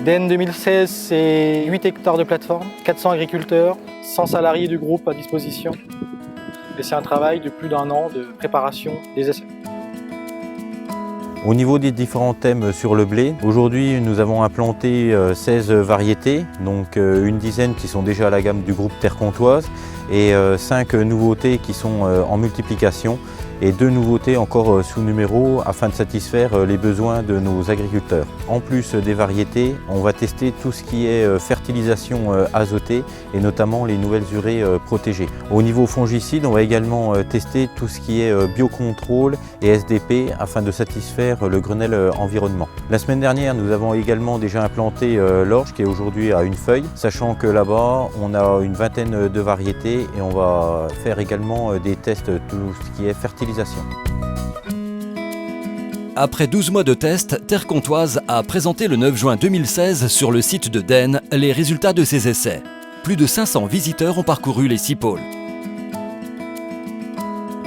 DN 2016, c'est 8 hectares de plateforme, 400 agriculteurs, 100 salariés du groupe à disposition. Et c'est un travail de plus d'1 an de préparation des essais. Au niveau des différents thèmes sur le blé, aujourd'hui nous avons implanté 16 variétés, donc une dizaine qui sont déjà à la gamme du groupe Terre Comtoise et 5 nouveautés qui sont en multiplication et 2 nouveautés encore sous numéro afin de satisfaire les besoins de nos agriculteurs. En plus des variétés, on va tester tout ce qui est fertilisation azotée et notamment les nouvelles urées protégées. Au niveau fongicide, on va également tester tout ce qui est biocontrôle et SDP afin de satisfaire le Grenelle environnement. La semaine dernière, nous avons également déjà implanté l'orge qui est aujourd'hui à une feuille, sachant que là-bas, on a une vingtaine de variétés et on va faire également des tests tout ce qui est fertilisation. Après 12 mois de tests, Terre Comtoise a présenté le 9 juin 2016 sur le site de DEN les résultats de ses essais. Plus de 500 visiteurs ont parcouru les 6 pôles.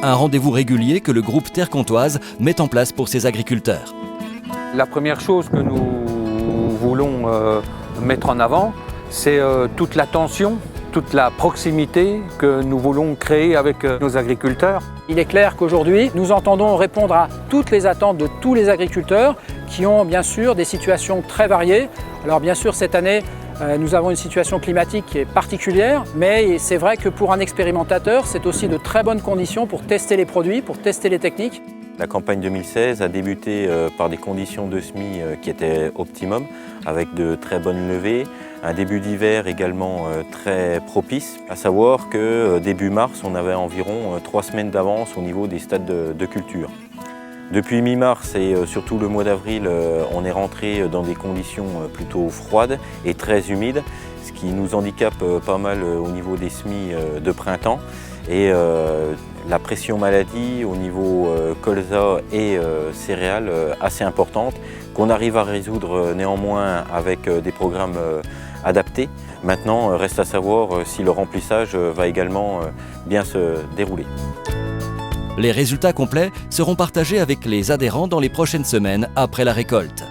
Un rendez-vous régulier que le groupe Terre Comtoise met en place pour ses agriculteurs. La première chose que nous voulons mettre en avant, c'est toute l'attention, toute la proximité que nous voulons créer avec nos agriculteurs. Il est clair qu'aujourd'hui, nous entendons répondre à toutes les attentes de tous les agriculteurs qui ont bien sûr des situations très variées. Alors bien sûr, cette année, nous avons une situation climatique qui est particulière, mais c'est vrai que pour un expérimentateur, c'est aussi de très bonnes conditions pour tester les produits, pour tester les techniques. La campagne 2016 a débuté par des conditions de semis qui étaient optimum, avec de très bonnes levées, un début d'hiver également très propice, à savoir que début mars, on avait environ 3 semaines d'avance au niveau des stades de culture. Depuis mi-mars et surtout le mois d'avril, on est rentré dans des conditions plutôt froides et très humides, ce qui nous handicape pas mal au niveau des semis de printemps. Et la pression maladie au niveau colza et céréales assez importante, qu'on arrive à résoudre néanmoins avec des programmes adaptés. Maintenant, reste à savoir si le remplissage va également bien se dérouler. Les résultats complets seront partagés avec les adhérents dans les prochaines semaines après la récolte.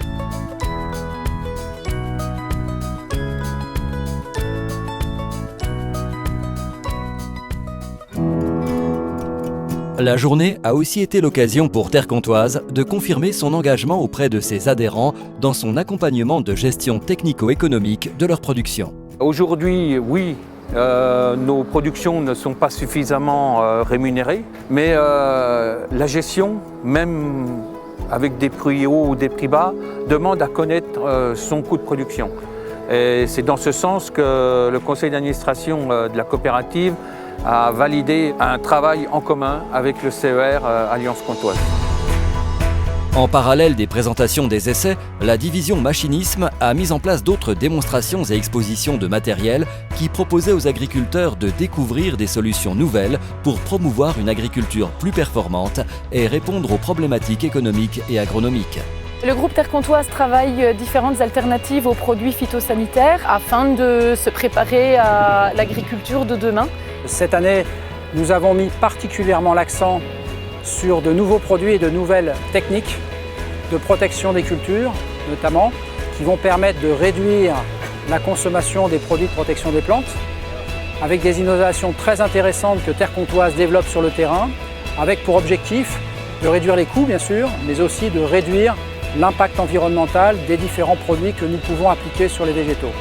La journée a aussi été l'occasion pour Terre Comtoise de confirmer son engagement auprès de ses adhérents dans son accompagnement de gestion technico-économique de leur production. Aujourd'hui, oui, nos productions ne sont pas suffisamment rémunérées, mais la gestion, même avec des prix hauts ou des prix bas, demande à connaître son coût de production. Et c'est dans ce sens que le conseil d'administration de la coopérative a validé un travail en commun avec le CER Alliance Comtoise. En parallèle des présentations des essais, la division machinisme a mis en place d'autres démonstrations et expositions de matériel qui proposaient aux agriculteurs de découvrir des solutions nouvelles pour promouvoir une agriculture plus performante et répondre aux problématiques économiques et agronomiques. Le groupe Terre Comtoise travaille différentes alternatives aux produits phytosanitaires afin de se préparer à l'agriculture de demain. Cette année, nous avons mis particulièrement l'accent sur de nouveaux produits et de nouvelles techniques de protection des cultures, notamment, qui vont permettre de réduire la consommation des produits de protection des plantes, avec des innovations très intéressantes que Terre Comtoise développe sur le terrain, avec pour objectif de réduire les coûts, bien sûr, mais aussi de réduire l'impact environnemental des différents produits que nous pouvons appliquer sur les végétaux.